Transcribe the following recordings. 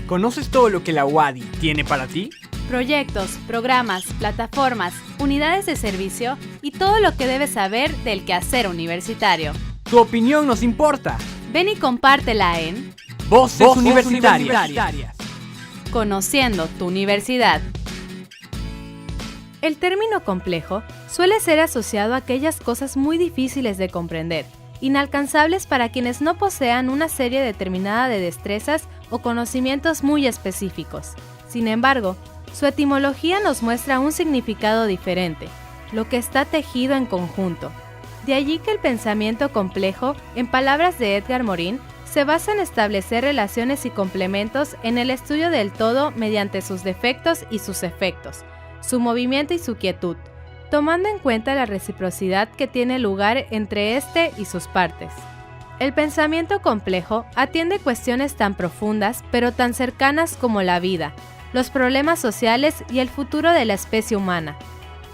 ¿Conoces todo lo que la UADY tiene para ti? Proyectos, programas, plataformas, unidades de servicio y todo lo que debes saber del quehacer universitario. Tu opinión nos importa. Ven y compártela en Voces Universitarias. Conociendo tu universidad. El término complejo suele ser asociado a aquellas cosas muy difíciles de comprender, inalcanzables para quienes no posean una serie determinada de destrezas o conocimientos muy específicos. Sin embargo, su etimología nos muestra un significado diferente, lo que está tejido en conjunto. De allí que el pensamiento complejo, en palabras de Edgar Morin, se basa en establecer relaciones y complementos en el estudio del todo mediante sus defectos y sus efectos, su movimiento y su quietud, tomando en cuenta la reciprocidad que tiene lugar entre éste y sus partes. El pensamiento complejo atiende cuestiones tan profundas pero tan cercanas como la vida, los problemas sociales y el futuro de la especie humana.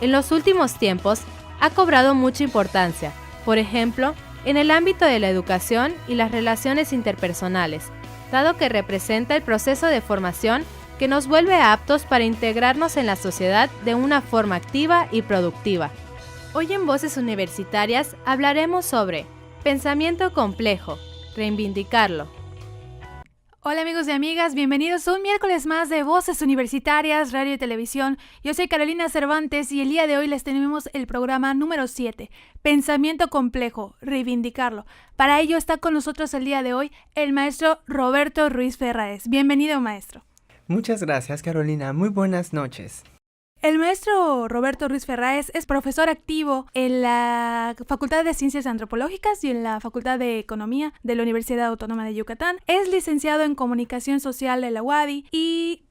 En los últimos tiempos ha cobrado mucha importancia, por ejemplo, en el ámbito de la educación y las relaciones interpersonales, dado que representa el proceso de formación que nos vuelve aptos para integrarnos en la sociedad de una forma activa y productiva. Hoy en Voces Universitarias hablaremos sobre pensamiento complejo, reivindicarlo. Hola amigos y amigas, bienvenidos a un miércoles más de Voces Universitarias, Radio y Televisión. Yo soy Carolina Cervantes y el día de hoy les tenemos el programa número 7, Pensamiento Complejo, reivindicarlo. Para ello está con nosotros el día de hoy el maestro Roberto Ruiz Ferraez. Bienvenido, maestro. Muchas gracias, Carolina. Muy buenas noches. El maestro Roberto Ruiz Ferraez es profesor activo en la Facultad de Ciencias Antropológicas y en la Facultad de Economía de la Universidad Autónoma de Yucatán. Es licenciado en Comunicación Social de la UADY y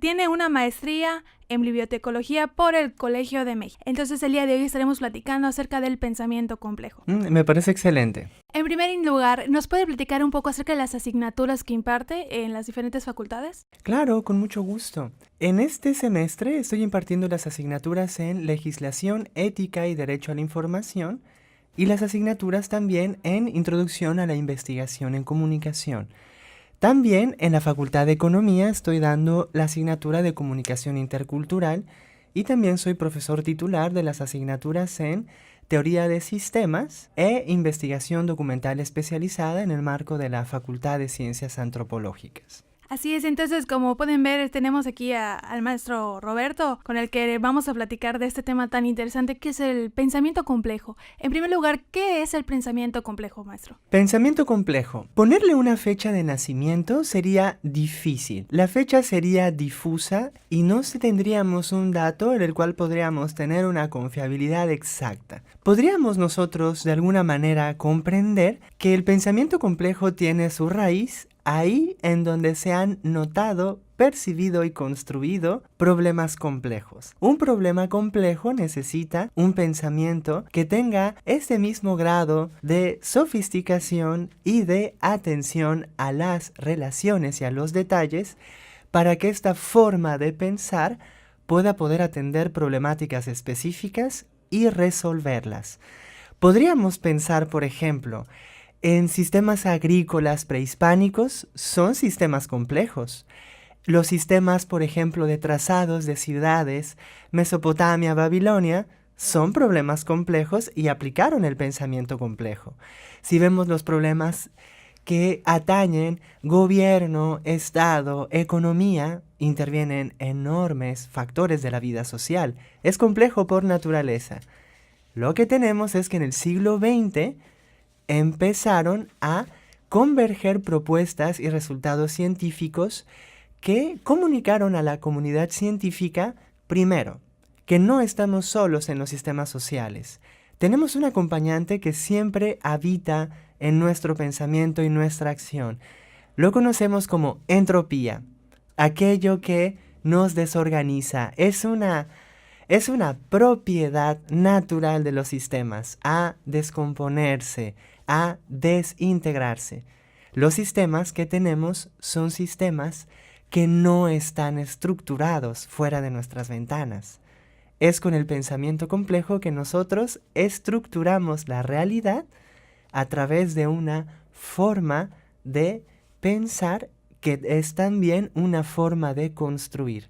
tiene una maestría en bibliotecología por el Colegio de México. Entonces el día de hoy estaremos platicando acerca del pensamiento complejo. Me parece excelente. En primer lugar, ¿nos puede platicar un poco acerca de las asignaturas que imparte en las diferentes facultades? Claro, con mucho gusto. En este semestre estoy impartiendo las asignaturas en Legislación, Ética y Derecho a la Información y las asignaturas también en Introducción a la Investigación en Comunicación. También en la Facultad de Economía estoy dando la asignatura de Comunicación Intercultural y también soy profesor titular de las asignaturas en Teoría de Sistemas e Investigación Documental Especializada en el marco de la Facultad de Ciencias Antropológicas. Así es, entonces como pueden ver tenemos aquí al maestro Roberto con el que vamos a platicar de este tema tan interesante que es el pensamiento complejo. En primer lugar, ¿qué es el pensamiento complejo, maestro? Pensamiento complejo. Ponerle una fecha de nacimiento sería difícil. La fecha sería difusa y no tendríamos un dato en el cual podríamos tener una confiabilidad exacta. Podríamos nosotros de alguna manera comprender que el pensamiento complejo tiene su raíz ahí en donde se han notado, percibido y construido problemas complejos. Un problema complejo necesita un pensamiento que tenga ese mismo grado de sofisticación y de atención a las relaciones y a los detalles para que esta forma de pensar pueda poder atender problemáticas específicas y resolverlas. Podríamos pensar, por ejemplo, en sistemas agrícolas prehispánicos son sistemas complejos. Los sistemas, por ejemplo, de trazados de ciudades, Mesopotamia, Babilonia, son problemas complejos y aplicaron el pensamiento complejo. Si vemos los problemas que atañen gobierno, Estado, economía, intervienen enormes factores de la vida social. Es complejo por naturaleza. Lo que tenemos es que en el siglo XX empezaron a converger propuestas y resultados científicos que comunicaron a la comunidad científica, primero, que no estamos solos en los sistemas sociales. Tenemos un acompañante que siempre habita en nuestro pensamiento y nuestra acción. Lo conocemos como entropía, aquello que nos desorganiza. Es una propiedad natural de los sistemas, a descomponerse, a desintegrarse. Los sistemas que tenemos son sistemas que no están estructurados fuera de nuestras ventanas. Es con el pensamiento complejo que nosotros estructuramos la realidad a través de una forma de pensar que es también una forma de construir.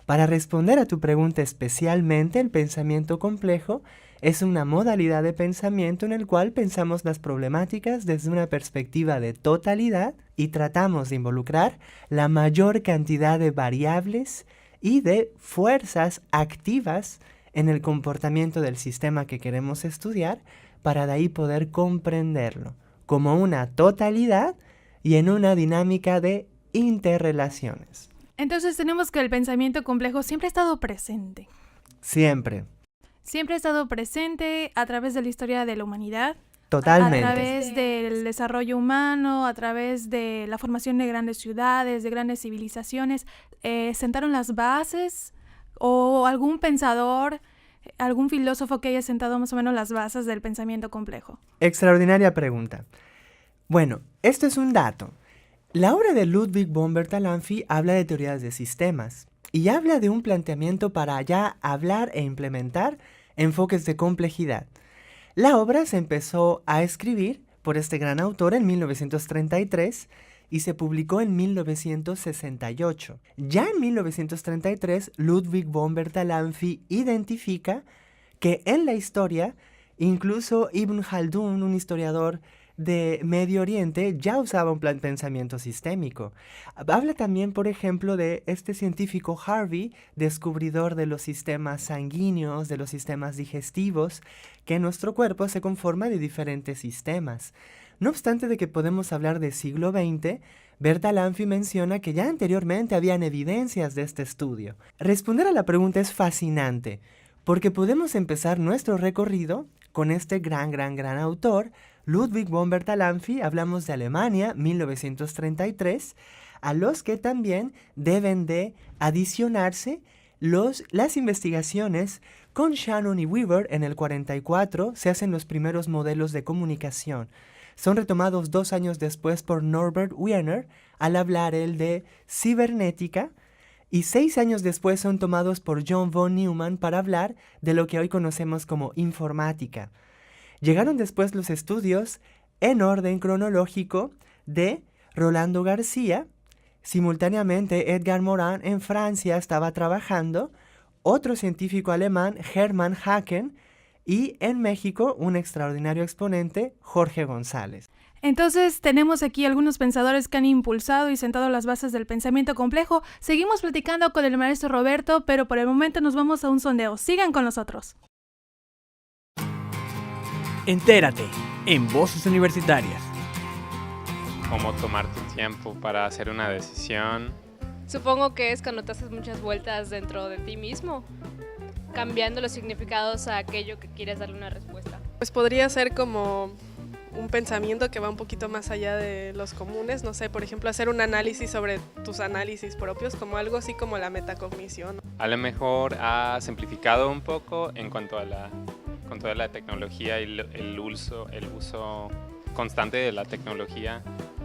Para responder a tu pregunta especialmente, el pensamiento complejo es una modalidad de pensamiento en el cual pensamos las problemáticas desde una perspectiva de totalidad y tratamos de involucrar la mayor cantidad de variables y de fuerzas activas en el comportamiento del sistema que queremos estudiar para de ahí poder comprenderlo como una totalidad y en una dinámica de interrelaciones. Entonces tenemos que el pensamiento complejo siempre ha estado presente. Siempre. Siempre ha estado presente a través de la historia de la humanidad. Totalmente. A través del desarrollo humano, a través de la formación de grandes ciudades, de grandes civilizaciones. ¿Sentaron las bases? ¿O algún pensador, algún filósofo que haya sentado más o menos las bases del pensamiento complejo? Extraordinaria pregunta. Bueno, esto es un dato. La obra de Ludwig von Bertalanffy habla de teorías de sistemas y habla de un planteamiento para ya hablar e implementar enfoques de complejidad. La obra se empezó a escribir por este gran autor en 1933 y se publicó en 1968. Ya en 1933, Ludwig von Bertalanffy identifica que en la historia, incluso Ibn Khaldun, un historiador de Medio Oriente, ya usaba un pensamiento sistémico. Habla también, por ejemplo, de este científico Harvey, descubridor de los sistemas sanguíneos, de los sistemas digestivos, que nuestro cuerpo se conforma de diferentes sistemas. No obstante de que podemos hablar del siglo XX, Bertalanffy menciona que ya anteriormente habían evidencias de este estudio. Responder a la pregunta es fascinante, porque podemos empezar nuestro recorrido con este gran autor, Ludwig von Bertalanffy. Hablamos de Alemania, 1933, a los que también deben de adicionarse las investigaciones con Shannon y Weaver. En el 44 se hacen los primeros modelos de comunicación. Son retomados 2 años después por Norbert Wiener al hablar él de cibernética, y 6 años después son tomados por John von Neumann para hablar de lo que hoy conocemos como informática. Llegaron después los estudios en orden cronológico de Rolando García. Simultáneamente Edgar Morin en Francia estaba trabajando, otro científico alemán, Hermann Haken, y en México un extraordinario exponente, Jorge González. Entonces tenemos aquí algunos pensadores que han impulsado y sentado las bases del pensamiento complejo. Seguimos platicando con el maestro Roberto, pero por el momento nos vamos a un sondeo. Sigan con nosotros. Entérate en Voces Universitarias. Cómo tomar tu tiempo para hacer una decisión. Supongo que es cuando te haces muchas vueltas dentro de ti mismo, cambiando los significados a aquello que quieres darle una respuesta. Pues podría ser como un pensamiento que va un poquito más allá de los comunes, no sé, por ejemplo, hacer un análisis sobre tus análisis propios, como algo así como la metacognición. A lo mejor ha simplificado un poco en cuanto a con toda la tecnología y el uso constante de la tecnología.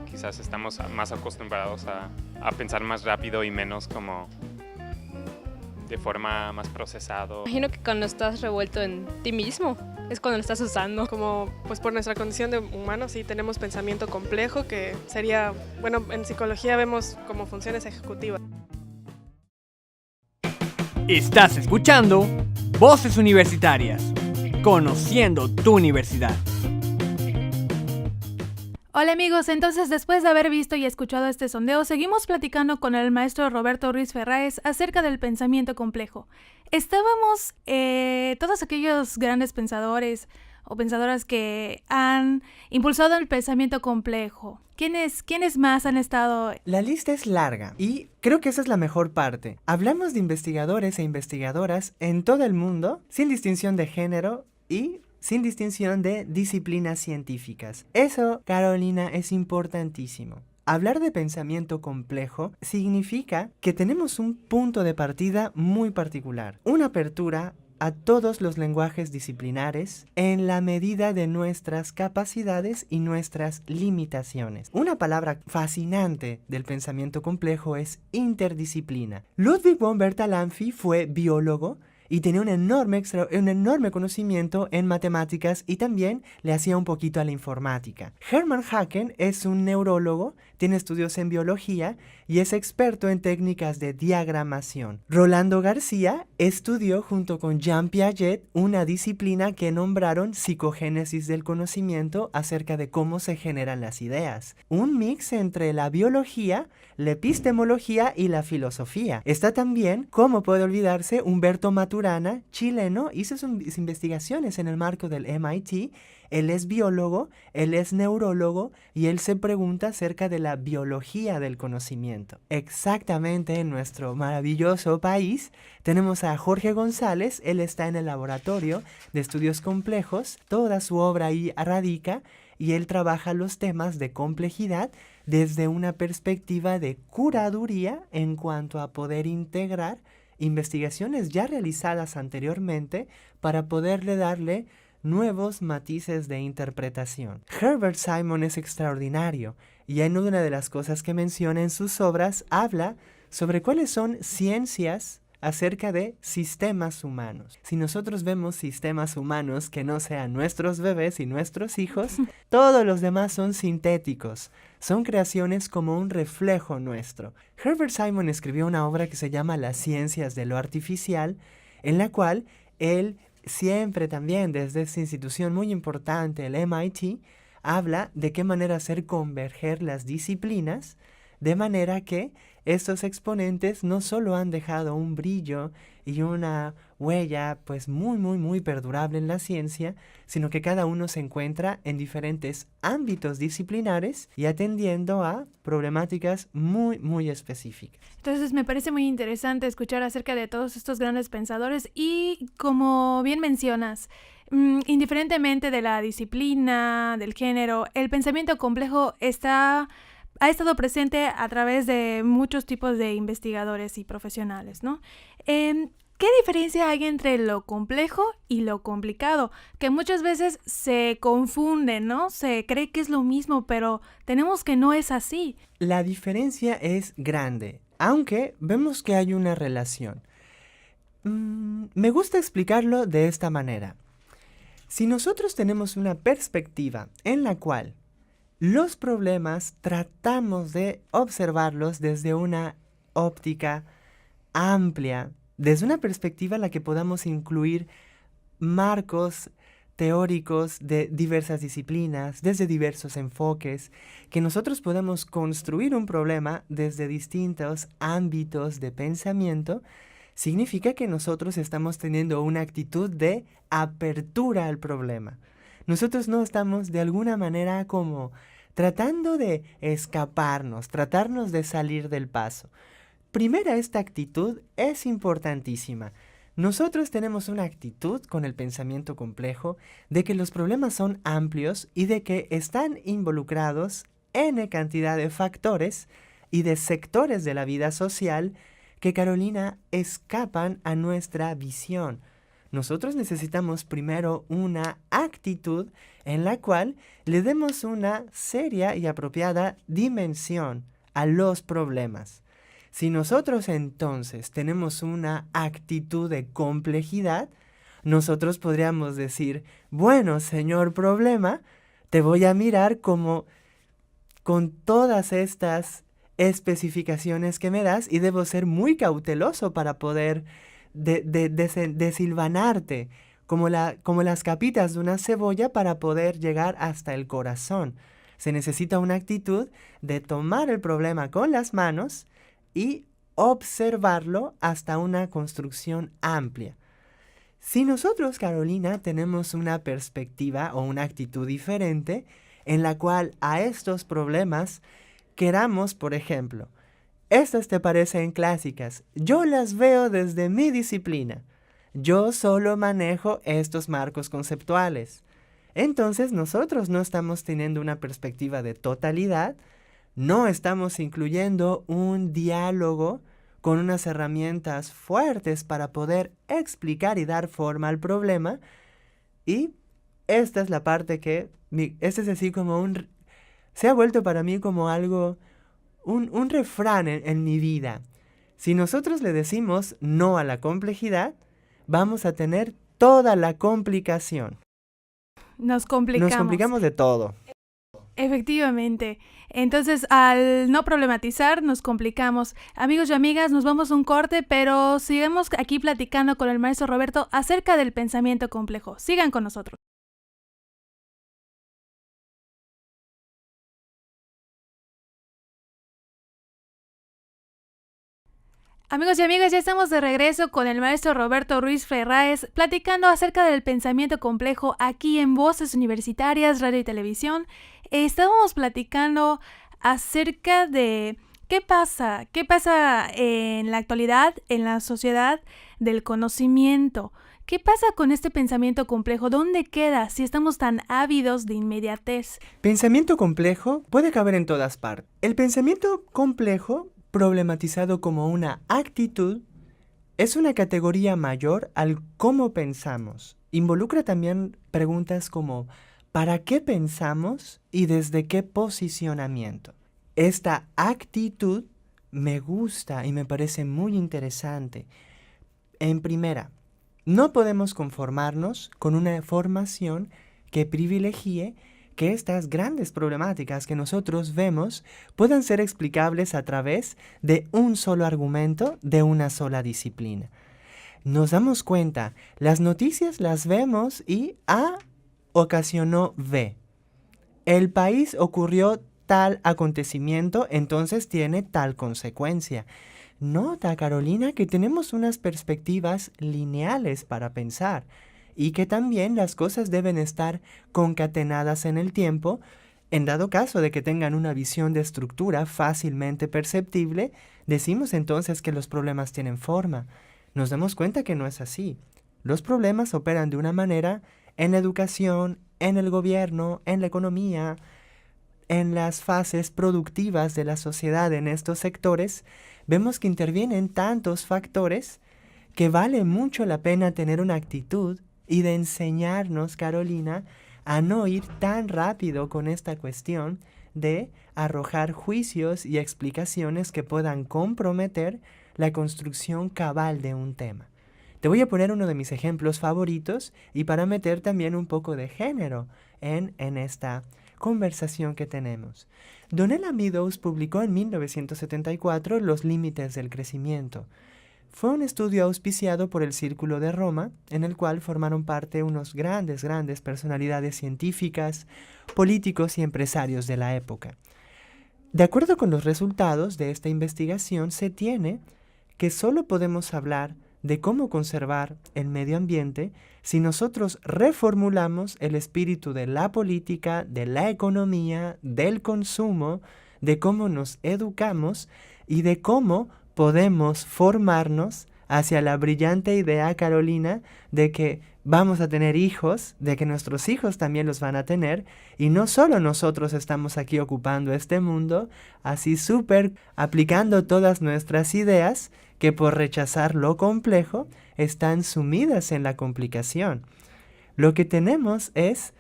Quizás estamos más acostumbrados a pensar más rápido y menos como de forma más procesado. Imagino que cuando estás revuelto en ti mismo es cuando lo estás usando. Como pues por nuestra condición de humanos sí tenemos pensamiento complejo, que sería, bueno, en psicología vemos como funciones ejecutivas. Estás escuchando Voces Universitarias, conociendo tu universidad. Hola amigos, entonces después de haber visto y escuchado este sondeo, seguimos platicando con el maestro Roberto Ruiz Ferráez acerca del pensamiento complejo. Estábamos todos aquellos grandes pensadores o pensadoras que han impulsado el pensamiento complejo. ¿Quiénes más han estado? La lista es larga y creo que esa es la mejor parte. Hablamos de investigadores e investigadoras en todo el mundo, sin distinción de género y sin distinción de disciplinas científicas. Eso, Carolina, es importantísimo. Hablar de pensamiento complejo significa que tenemos un punto de partida muy particular, una apertura a todos los lenguajes disciplinares en la medida de nuestras capacidades y nuestras limitaciones. Una palabra fascinante del pensamiento complejo es interdisciplina. Ludwig von Bertalanffy fue biólogo y tenía un enorme conocimiento en matemáticas y también le hacía un poquito a la informática. Hermann Haken es un neurólogo, tiene estudios en biología y es experto en técnicas de diagramación. Rolando García estudió junto con Jean Piaget una disciplina que nombraron psicogénesis del conocimiento acerca de cómo se generan las ideas. Un mix entre la biología, la epistemología y la filosofía. Está también, ¿cómo puede olvidarse?, Humberto Maturana, chileno, hizo sus investigaciones en el marco del MIT. Él es biólogo, él es neurólogo y él se pregunta acerca de la biología del conocimiento. Exactamente en nuestro maravilloso país tenemos a Jorge González, él está en el laboratorio de estudios complejos, toda su obra ahí radica y él trabaja los temas de complejidad desde una perspectiva de curaduría en cuanto a poder integrar investigaciones ya realizadas anteriormente para poderle darle nuevos matices de interpretación. Herbert Simon es extraordinario y en una de las cosas que menciona en sus obras habla sobre cuáles son ciencias acerca de sistemas humanos. Si nosotros vemos sistemas humanos que no sean nuestros bebés y nuestros hijos, todos los demás son sintéticos, son creaciones como un reflejo nuestro. Herbert Simon escribió una obra que se llama Las ciencias de lo artificial, en la cual él siempre también desde esta institución muy importante, el MIT, habla de qué manera hacer converger las disciplinas de manera que estos exponentes no solo han dejado un brillo y una huella pues muy perdurable en la ciencia, sino que cada uno se encuentra en diferentes ámbitos disciplinares y atendiendo a problemáticas muy específicas. Entonces me parece muy interesante escuchar acerca de todos estos grandes pensadores y como bien mencionas, indiferentemente de la disciplina, del género, el pensamiento complejo ha estado presente a través de muchos tipos de investigadores y profesionales, ¿no? ¿Qué diferencia hay entre lo complejo y lo complicado? Que muchas veces se confunden, ¿no? Se cree que es lo mismo, pero tenemos que no es así. La diferencia es grande, aunque vemos que hay una relación. Me gusta explicarlo de esta manera. Si nosotros tenemos una perspectiva en la cual los problemas tratamos de observarlos desde una óptica amplia, desde una perspectiva en la que podamos incluir marcos teóricos de diversas disciplinas, desde diversos enfoques, que nosotros podamos construir un problema desde distintos ámbitos de pensamiento, significa que nosotros estamos teniendo una actitud de apertura al problema. Nosotros no estamos de alguna manera como tratando de escaparnos, tratarnos de salir del paso. Primera, esta actitud es importantísima. Nosotros tenemos una actitud con el pensamiento complejo de que los problemas son amplios y de que están involucrados N cantidad de factores y de sectores de la vida social que, Carolina, escapan a nuestra visión. Nosotros necesitamos primero una actitud en la cual le demos una seria y apropiada dimensión a los problemas. Si nosotros entonces tenemos una actitud de complejidad, nosotros podríamos decir, bueno, señor problema, te voy a mirar como con todas estas especificaciones que me das y debo ser muy cauteloso para poder desilvanarte como las capitas de una cebolla para poder llegar hasta el corazón. Se necesita una actitud de tomar el problema con las manos y observarlo hasta una construcción amplia. Si nosotros, Carolina, tenemos una perspectiva o una actitud diferente en la cual a estos problemas queramos, por ejemplo, estas te parecen clásicas. Yo las veo desde mi disciplina. Yo solo manejo estos marcos conceptuales. Entonces nosotros no estamos teniendo una perspectiva de totalidad, no estamos incluyendo un diálogo con unas herramientas fuertes para poder explicar y dar forma al problema. Y esta es la parte que, este es así como se ha vuelto para mí como algo, un refrán en mi vida. Si nosotros le decimos no a la complejidad, vamos a tener toda la complicación. Nos complicamos. Nos complicamos de todo. Efectivamente. Entonces, al no problematizar, nos complicamos. Amigos y amigas, nos vamos a un corte, pero sigamos aquí platicando con el maestro Roberto acerca del pensamiento complejo. Sigan con nosotros. Amigos y amigas, ya estamos de regreso con el maestro Roberto Ruiz Ferráez platicando acerca del pensamiento complejo aquí en Voces Universitarias, Radio y Televisión. Estábamos platicando acerca de qué pasa en la actualidad, en la sociedad del conocimiento. ¿Qué pasa con este pensamiento complejo? ¿Dónde queda si estamos tan ávidos de inmediatez? Pensamiento complejo puede caber en todas partes. El pensamiento complejo, problematizado como una actitud, es una categoría mayor al cómo pensamos. Involucra también preguntas como ¿para qué pensamos y desde qué posicionamiento? Esta actitud me gusta y me parece muy interesante. En primera, no podemos conformarnos con una formación que privilegie que estas grandes problemáticas que nosotros vemos puedan ser explicables a través de un solo argumento, de una sola disciplina. Nos damos cuenta, las noticias las vemos y A ocasionó B. El país ocurrió tal acontecimiento, entonces tiene tal consecuencia. Nota, Carolina, que tenemos unas perspectivas lineales para pensar y que también las cosas deben estar concatenadas en el tiempo, en dado caso de que tengan una visión de estructura fácilmente perceptible, decimos entonces que los problemas tienen forma. Nos damos cuenta que no es así. Los problemas operan de una manera en la educación, en el gobierno, en la economía, en las fases productivas de la sociedad en estos sectores. Vemos que intervienen tantos factores que vale mucho la pena tener una actitud y de enseñarnos, Carolina, a no ir tan rápido con esta cuestión de arrojar juicios y explicaciones que puedan comprometer la construcción cabal de un tema. Te voy a poner uno de mis ejemplos favoritos y para meter también un poco de género en esta conversación que tenemos. Donella Meadows publicó en 1974 Los límites del crecimiento. Fue un estudio auspiciado por el Círculo de Roma, en el cual formaron parte unos grandes personalidades científicas, políticos y empresarios de la época. De acuerdo con los resultados de esta investigación, se tiene que solo podemos hablar de cómo conservar el medio ambiente si nosotros reformulamos el espíritu de la política, de la economía, del consumo, de cómo nos educamos y de cómo podemos formarnos hacia la brillante idea, Carolina, de que vamos a tener hijos, de que nuestros hijos también los van a tener, y no solo nosotros estamos aquí ocupando este mundo, así súper aplicando todas nuestras ideas, que por rechazar lo complejo, están sumidas en la complicación. Lo que tenemos es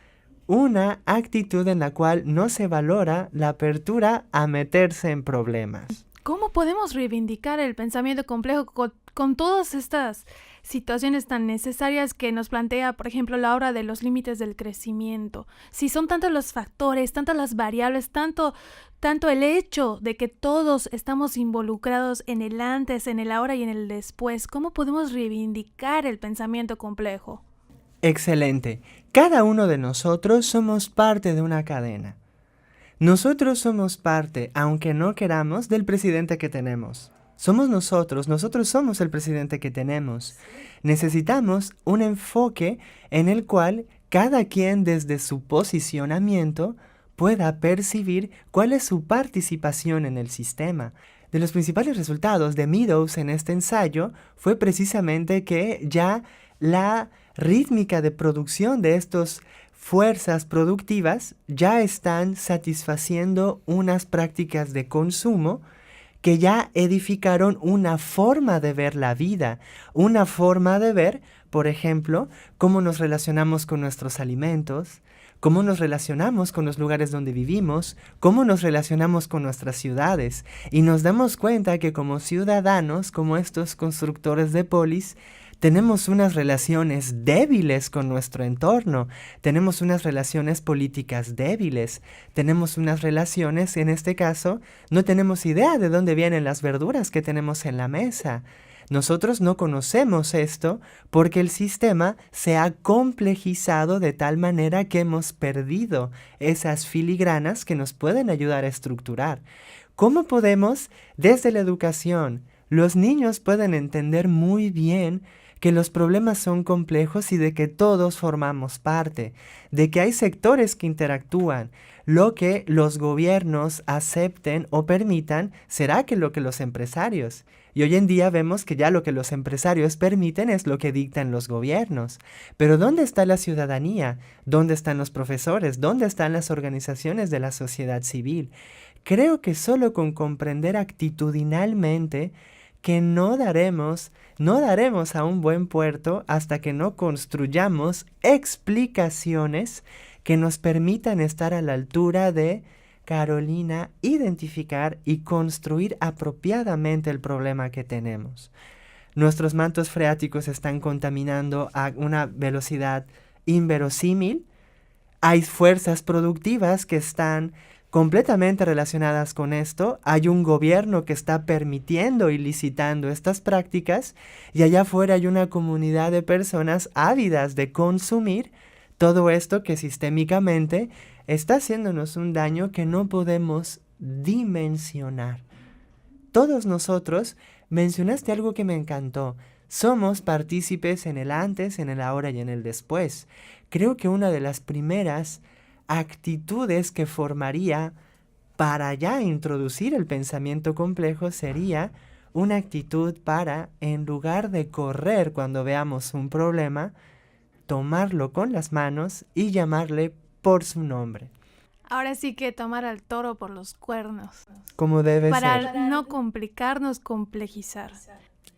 una actitud en la cual no se valora la apertura a meterse en problemas. ¿Cómo podemos reivindicar el pensamiento complejo con todas estas situaciones tan necesarias que nos plantea, por ejemplo, la obra de Los límites del crecimiento? Si son tantos los factores, tantas las variables, tanto el hecho de que todos estamos involucrados en el antes, en el ahora y en el después, ¿cómo podemos reivindicar el pensamiento complejo? Excelente. Cada uno de nosotros somos parte de una cadena. Nosotros somos parte, aunque no queramos, del presidente que tenemos. Somos nosotros somos el presidente que tenemos. Necesitamos un enfoque en el cual cada quien desde su posicionamiento pueda percibir cuál es su participación en el sistema. De los principales resultados de Meadows en este ensayo fue precisamente que ya la rítmica de producción de estos fuerzas productivas ya están satisfaciendo unas prácticas de consumo que ya edificaron una forma de ver la vida, una forma de ver, por ejemplo, cómo nos relacionamos con nuestros alimentos, cómo nos relacionamos con los lugares donde vivimos, cómo nos relacionamos con nuestras ciudades. Y nos damos cuenta que como ciudadanos, como estos constructores de polis, tenemos unas relaciones débiles con nuestro entorno, tenemos unas relaciones políticas débiles, tenemos unas relaciones, en este caso, no tenemos idea de dónde vienen las verduras que tenemos en la mesa. Nosotros no conocemos esto porque el sistema se ha complejizado de tal manera que hemos perdido esas filigranas que nos pueden ayudar a estructurar. ¿Cómo podemos, desde la educación, los niños pueden entender muy bien que los problemas son complejos y de que todos formamos parte, de que hay sectores que interactúan? Lo que los gobiernos acepten o permitan será que lo que los empresarios. Y hoy en día vemos que ya lo que los empresarios permiten es lo que dictan los gobiernos. Pero ¿dónde está la ciudadanía? ¿Dónde están los profesores? ¿Dónde están las organizaciones de la sociedad civil? Creo que solo con comprender actitudinalmente que no daremos a un buen puerto hasta que no construyamos explicaciones que nos permitan estar a la altura de Carolina, identificar y construir apropiadamente el problema que tenemos. Nuestros mantos freáticos están contaminando a una velocidad inverosímil. Hay fuerzas productivas que están completamente relacionadas con esto. Hay un gobierno que está permitiendo y licitando estas prácticas y allá afuera hay una comunidad de personas ávidas de consumir todo esto que sistémicamente está haciéndonos un daño que no podemos dimensionar. Todos nosotros, mencionaste algo que me encantó, somos partícipes en el antes, en el ahora y en el después. Creo que una de las primeras actitudes que formaría para ya introducir el pensamiento complejo sería una actitud para, en lugar de correr cuando veamos un problema, tomarlo con las manos y llamarle por su nombre. Ahora sí que tomar al toro por los cuernos. Como debe ser. Para no complicarnos, complejizar.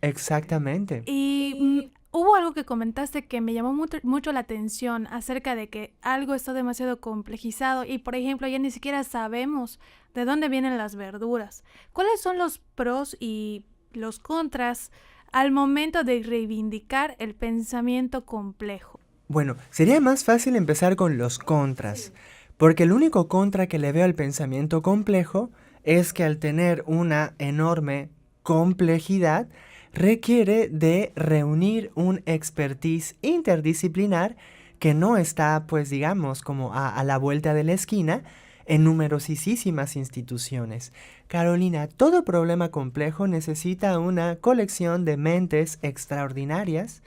Exactamente. Y hubo algo que comentaste que me llamó mucho la atención acerca de que algo está demasiado complejizado y, por ejemplo, ya ni siquiera sabemos de dónde vienen las verduras. ¿Cuáles son los pros y los contras al momento de reivindicar el pensamiento complejo? Bueno, sería más fácil empezar con los contras, porque el único contra que le veo al pensamiento complejo es que al tener una enorme complejidad, requiere de reunir un expertise interdisciplinar que no está, pues digamos, como a la vuelta de la esquina en numerosísimas instituciones. Carolina, todo problema complejo necesita una colección de mentes extraordinarias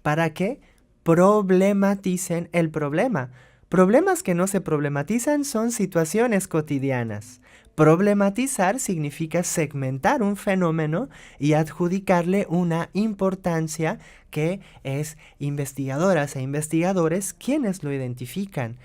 para que problematicen el problema. Problemas que no se problematizan son situaciones cotidianas. Problematizar significa segmentar un fenómeno y adjudicarle una importancia que es investigadoras e investigadores quienes lo identifican.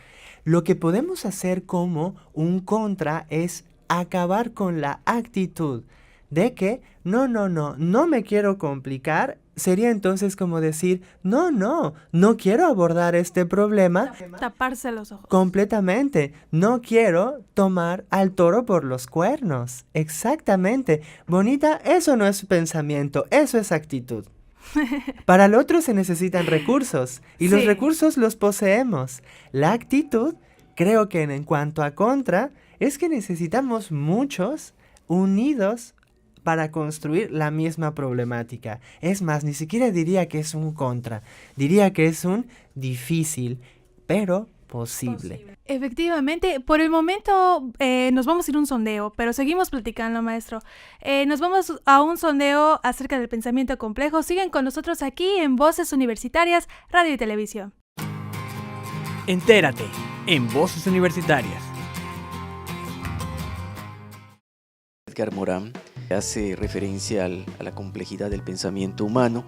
Lo que podemos hacer como un contra es acabar con la actitud de que no me quiero complicar. Sería entonces como decir, no quiero abordar este problema. Taparse los ojos. Completamente. No quiero tomar al toro por los cuernos. Exactamente. Bonita, eso no es pensamiento, eso es actitud. Para el otro se necesitan recursos y los recursos los poseemos. La actitud, creo que en cuanto a contra, es que necesitamos muchos unidos para construir la misma problemática. Es más, ni siquiera diría que es un contra, diría que es un difícil, pero posible. Efectivamente, por el momento nos vamos a ir a un sondeo, pero seguimos platicando, maestro. Nos vamos a un sondeo acerca del pensamiento complejo. Siguen con nosotros aquí en Voces Universitarias, Radio y Televisión. Entérate en Voces Universitarias. Edgar Morin hace referencia a la complejidad del pensamiento humano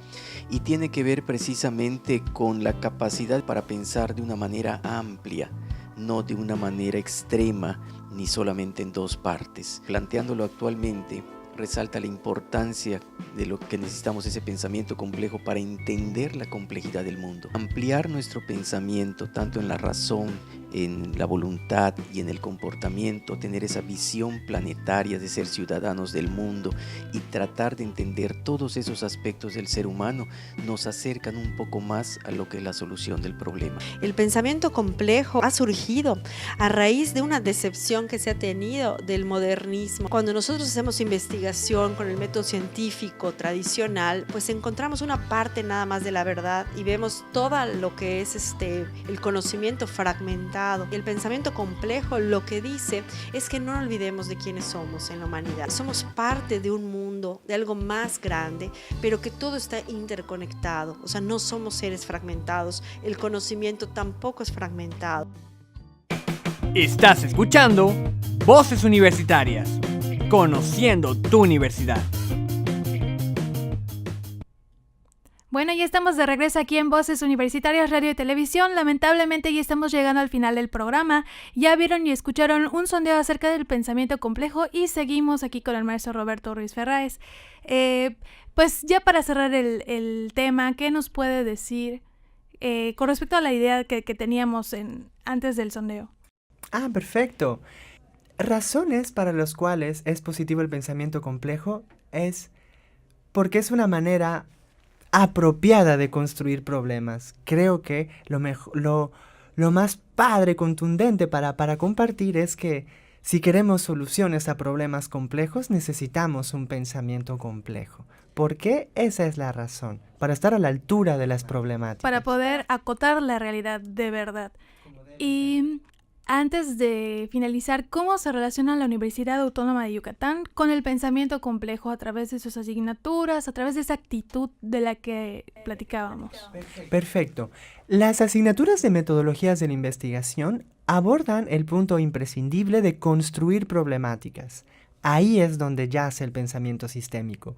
y tiene que ver precisamente con la capacidad para pensar de una manera amplia, no de una manera extrema ni solamente en dos partes. Planteándolo actualmente, resalta la importancia de lo que necesitamos ese pensamiento complejo para entender la complejidad del mundo. Ampliar nuestro pensamiento tanto en la razón, en la voluntad y en el comportamiento, tener esa visión planetaria de ser ciudadanos del mundo y tratar de entender todos esos aspectos del ser humano, nos acercan un poco más a lo que es la solución del problema. El pensamiento complejo ha surgido a raíz de una decepción que se ha tenido del modernismo. Cuando nosotros hacemos investigación con el método científico tradicional, pues encontramos una parte nada más de la verdad y vemos todo lo que es el conocimiento fragmentado. Y el pensamiento complejo lo que dice es que no olvidemos de quiénes somos en la humanidad. Somos parte de un mundo, de algo más grande, pero que todo está interconectado. O sea, no somos seres fragmentados. El conocimiento tampoco es fragmentado. Estás escuchando Voces Universitarias, conociendo tu universidad. Bueno, ya estamos de regreso aquí en Voces Universitarias, Radio y Televisión. Lamentablemente ya estamos llegando al final del programa. Ya vieron y escucharon un sondeo acerca del pensamiento complejo y seguimos aquí con el maestro Roberto Ruiz Ferráez. Pues ya para cerrar el tema, ¿qué nos puede decir con respecto a la idea que teníamos antes del sondeo? Ah, perfecto. Razones para las cuales es positivo el pensamiento complejo es porque es una manera apropiada de construir problemas. Creo que lo más padre, contundente para compartir es que si queremos soluciones a problemas complejos, necesitamos un pensamiento complejo. ¿Por qué? Esa es la razón. Para estar a la altura de las problemáticas. Para poder acotar la realidad de verdad. Y antes de finalizar, ¿cómo se relaciona la Universidad Autónoma de Yucatán con el pensamiento complejo a través de sus asignaturas, a través de esa actitud de la que platicábamos? Perfecto. Las asignaturas de metodologías de la investigación abordan el punto imprescindible de construir problemáticas. Ahí es donde yace el pensamiento sistémico.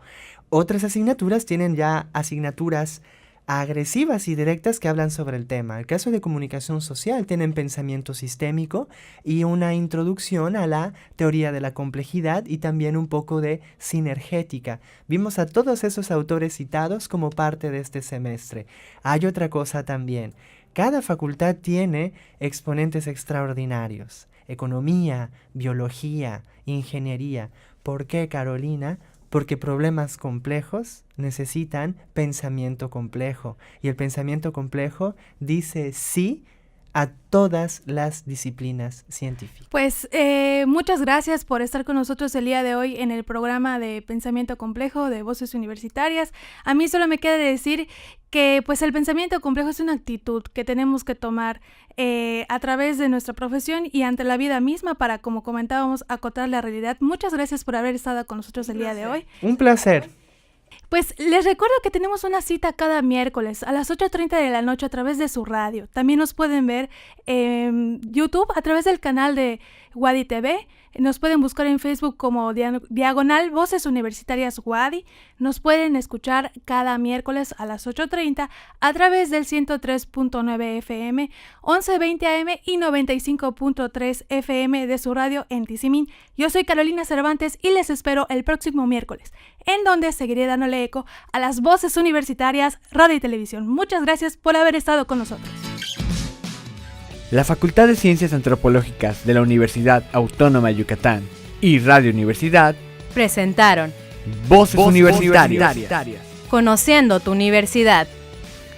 Otras asignaturas tienen ya asignaturas agresivas y directas que hablan sobre el tema. El caso de comunicación social tienen pensamiento sistémico y una introducción a la teoría de la complejidad y también un poco de sinergética. Vimos a todos esos autores citados como parte de este semestre. Hay otra cosa también. Cada facultad tiene exponentes extraordinarios. Economía, biología, ingeniería. ¿Por qué, Carolina? Porque problemas complejos necesitan pensamiento complejo. Y el pensamiento complejo dice sí a todas las disciplinas científicas. Pues muchas gracias por estar con nosotros el día de hoy en el programa de Pensamiento Complejo de Voces Universitarias. A mí solo me queda decir que pues el pensamiento complejo es una actitud que tenemos que tomar a través de nuestra profesión y ante la vida misma para, como comentábamos, acotar la realidad. Muchas gracias por haber estado con nosotros el día de hoy. Un placer. Pues les recuerdo que tenemos una cita cada miércoles a las 8:30 de la noche a través de su radio. También nos pueden ver en YouTube a través del canal de Wadi TV. Nos pueden buscar en Facebook como diagonal Voces Universitarias Wadi. Nos pueden escuchar cada miércoles a las 8:30 a través del 103.9 FM, 1120 AM y 95.3 FM de su radio en Tizimín. Yo soy Carolina Cervantes y les espero el próximo miércoles, en donde seguiré dándole eco a las voces universitarias, radio y televisión. Muchas gracias por haber estado con nosotros. La Facultad de Ciencias Antropológicas de la Universidad Autónoma de Yucatán y Radio Universidad presentaron Voces Universitarias. Conociendo tu universidad.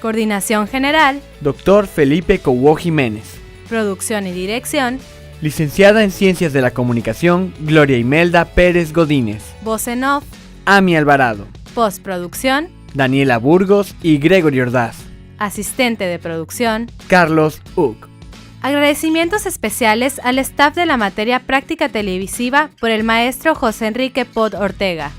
Coordinación General, Dr. Felipe Cobo Jiménez. Producción y Dirección, Licenciada en Ciencias de la Comunicación, Gloria Imelda Pérez Godínez. Voz en Off, Ami Alvarado. Postproducción, Daniela Burgos y Gregory Ordaz. Asistente de producción, Carlos Uc. Agradecimientos especiales al staff de la materia Práctica Televisiva por el maestro José Enrique Pod Ortega.